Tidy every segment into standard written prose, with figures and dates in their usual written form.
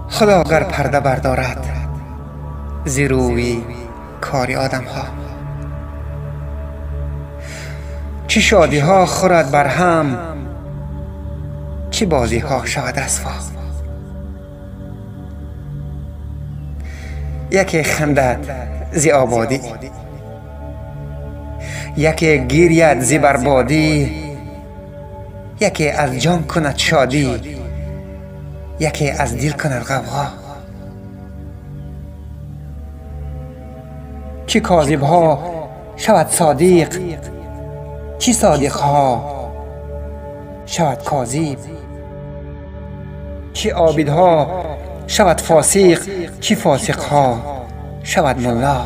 خدا اگر پرده بردارد ز روی کار آدم ها، چه شادی ها خورد بر هم، چه بازی ها شود رسوا. یکی خندد ز آبادی، یکی گرید ز بربادی، یکی از جان کند شادی، یکی از دل کند غوغا. چه کاذب ها شود صادق، چه صادق ها شود کاذب، چه عابد ها شود فاسق، چه فاسق ها شود ملا.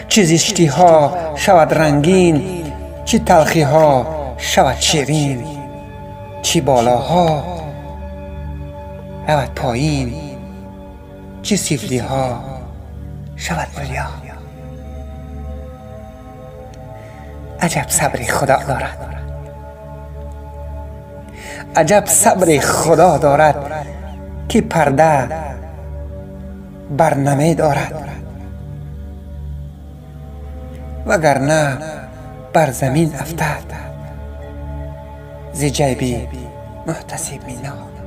چه زشتی ها شود رنگین، چه تلخی ها شود شیرین، چه بالاها رود پایین، چه سفلی ها شود علیا. عجب صبر خدا دارد، عجب صبر خدا دارد که پرده بر نمی دارد، وگرنه بر زمین افتد ز جیب محتسب مینا.